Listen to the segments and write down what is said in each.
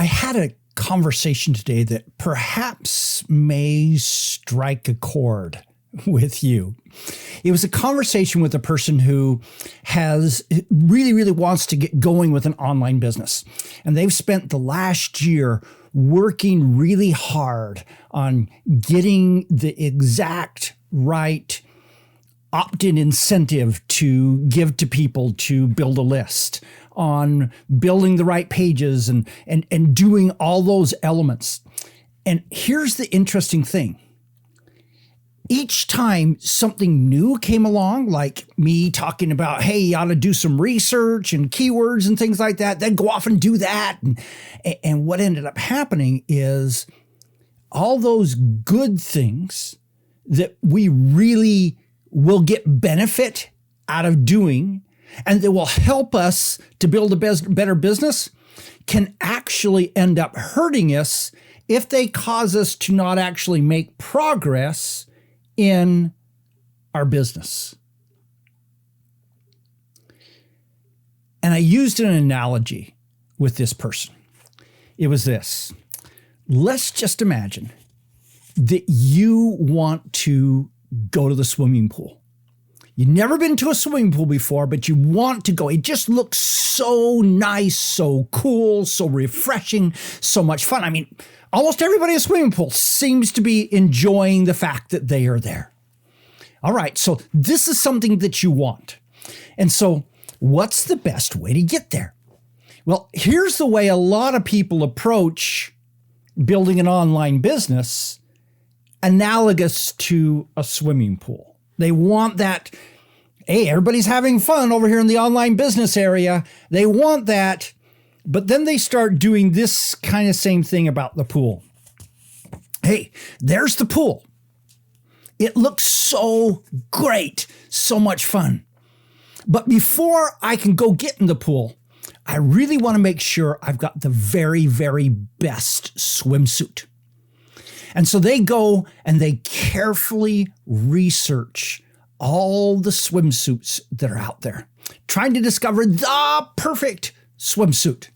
I had a conversation today that perhaps may strike a chord with you. It was a conversation with a person who really wants to get going with an online business. And they've spent the last year working really hard on getting the exact right opt-in incentive to give to people to build a list, on building the right pages and doing all those elements. And here's the interesting thing. Each time something new came along, like me talking about, hey, you ought to do some research and keywords and things like that, then go off and do that. And what ended up happening is all those good things that we really will get benefit out of doing and that will help us to build a better business can actually end up hurting us if they cause us to not actually make progress in our business. And I used an analogy with this person. It was this. Let's just imagine that you want to go to the swimming pool. You've never been to a swimming pool before, but you want to go. It just looks so nice, so cool, so refreshing, so much fun. I mean, almost everybody in a swimming pool seems to be enjoying the fact that they are there. All right, so this is something that you want. And so what's the best way to get there? Well, here's the way a lot of people approach building an online business analogous to a swimming pool. They want that, hey, everybody's having fun over here in the online business area. They want that, but then they start doing this kind of same thing about the pool. Hey, there's the pool. It looks so great, so much fun. But before I can go get in the pool, I really want to make sure I've got the very, very best swimsuit. And so they go and they carefully research all the swimsuits that are out there, trying to discover the perfect swimsuit.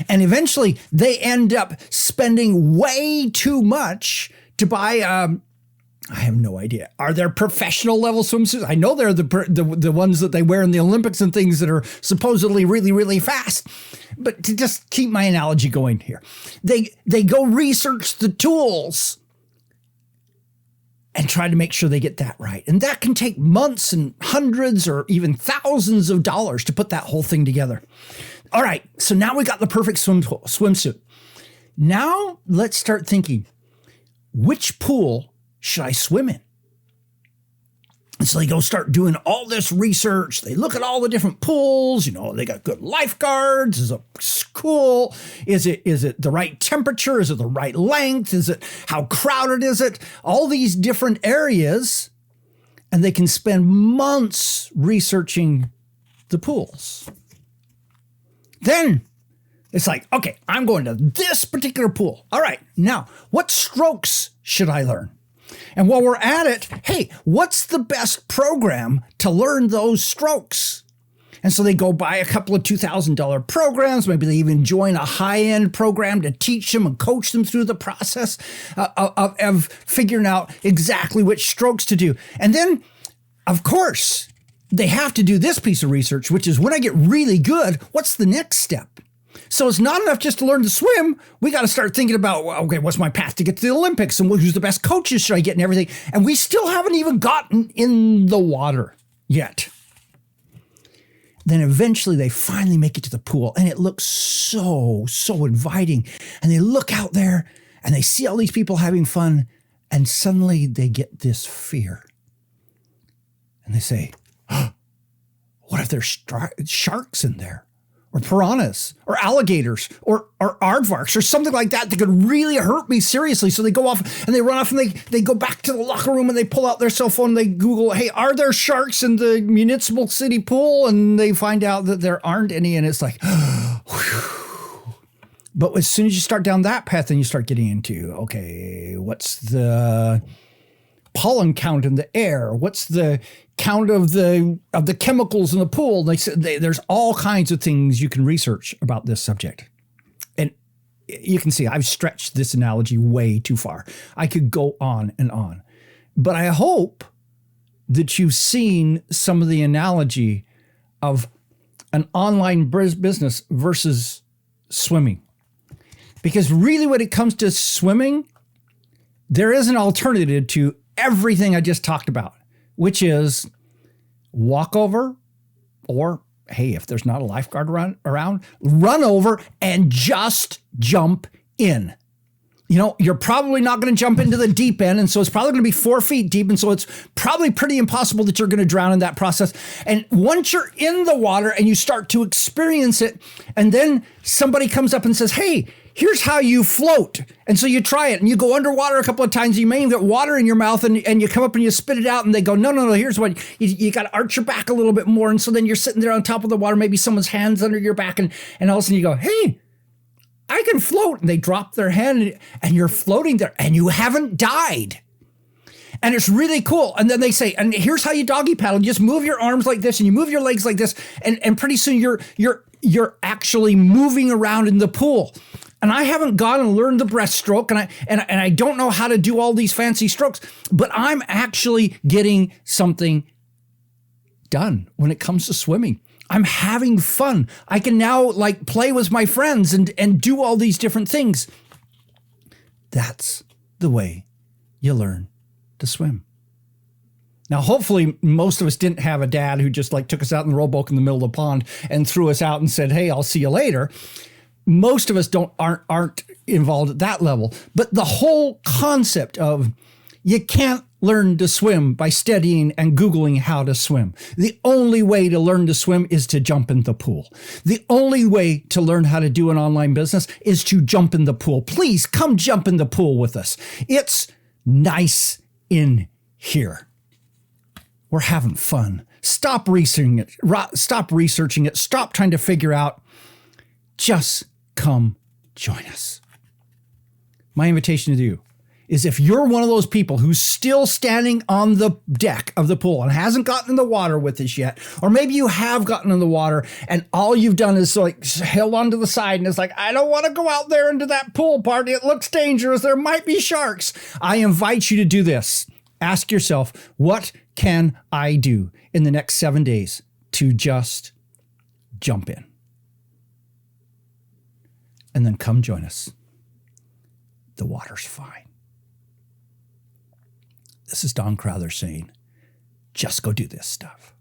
And eventually they end up spending way too much to buy, I have no idea. Are there professional level swimsuits? I know they're the ones that they wear in the Olympics and things that are supposedly really, really fast. But to just keep my analogy going here, they go research the tools and try to make sure they get that right. And that can take months and hundreds or even thousands of dollars to put that whole thing together. All right, so now we got the perfect swimsuit. Now let's start thinking, which pool should I swim in? And so they go start doing all this research. They look at all the different pools. You know, they got good lifeguards. Is it cool? Is it the right temperature? Is it the right length? Is it how crowded is it? All these different areas. And they can spend months researching the pools. Then it's like, okay, I'm going to this particular pool. All right, now what strokes should I learn? And while we're at it, hey, what's the best program to learn those strokes? And so they go buy a couple of $2,000 programs. Maybe they even join a high-end program to teach them and coach them through the process of figuring out exactly which strokes to do. And then, of course, they have to do this piece of research, which is when I get really good, what's the next step? So it's not enough just to learn to swim. We got to start thinking about, okay, what's my path to get to the Olympics and who's the best coaches should I get and everything. And we still haven't even gotten in the water yet. Then eventually they finally make it to the pool and it looks so inviting. And they look out there and they see all these people having fun and suddenly they get this fear. And they say, oh, what if there's sharks in there? Or piranhas, or alligators, or aardvarks, or something like that could really hurt me seriously. So they go off and they run off and they go back to the locker room and they pull out their cell phone and they Google, hey, are there sharks in the municipal city pool? And they find out that there aren't any. And it's like, whew. But as soon as you start down that path, then you start getting into, okay, what's the pollen count in the air? What's the count of the chemicals in the pool? They said there's all kinds of things you can research about this subject. And you can see I've stretched this analogy way too far. I could go on and on. But I hope that you've seen some of the analogy of an online business versus swimming. Because really when it comes to swimming, there is an alternative to everything I just talked about, which is walk over, or hey, if there's not a lifeguard around, run over and just jump in. You know, you're probably not going to jump into the deep end, and so it's probably going to be 4 feet deep, and so it's probably pretty impossible that you're going to drown in that process. And once you're in the water and you start to experience it, and then somebody comes up and says, hey, here's how you float. And so you try it, and you go underwater a couple of times. You may even get water in your mouth, and you come up and you spit it out, and they go, no, here's what, you got to arch your back a little bit more. And so then you're sitting there on top of the water, maybe someone's hand's under your back, and all of a sudden you go, hey, I can float. And they drop their hand and you're floating there and you haven't died. And it's really cool. And then they say, and here's how you doggy paddle. You just move your arms like this and you move your legs like this. And pretty soon you're actually moving around in the pool. And I haven't gone and learned the breaststroke, and I don't know how to do all these fancy strokes, but I'm actually getting something done when it comes to swimming. I'm having fun. I can now like play with my friends and do all these different things. That's the way you learn to swim. Now, hopefully most of us didn't have a dad who just like took us out in the rowboat in the middle of the pond and threw us out and said, hey, I'll see you later. Most of us aren't involved at that level. But the whole concept of you can't learn to swim by studying and Googling how to swim. The only way to learn to swim is to jump in the pool. The only way to learn how to do an online business is to jump in the pool. Please come jump in the pool with us. It's nice in here. We're having fun. Stop researching it. Stop trying to figure out. Just come join us. My invitation to you is if you're one of those people who's still standing on the deck of the pool and hasn't gotten in the water with us yet, or maybe you have gotten in the water and all you've done is like held onto the side and it's like, I don't want to go out there into that pool party. It looks dangerous. There might be sharks. I invite you to do this. Ask yourself, what can I do in the next 7 days to just jump in? And then come join us. The water's fine. This is Don Crowther saying, just go do this stuff.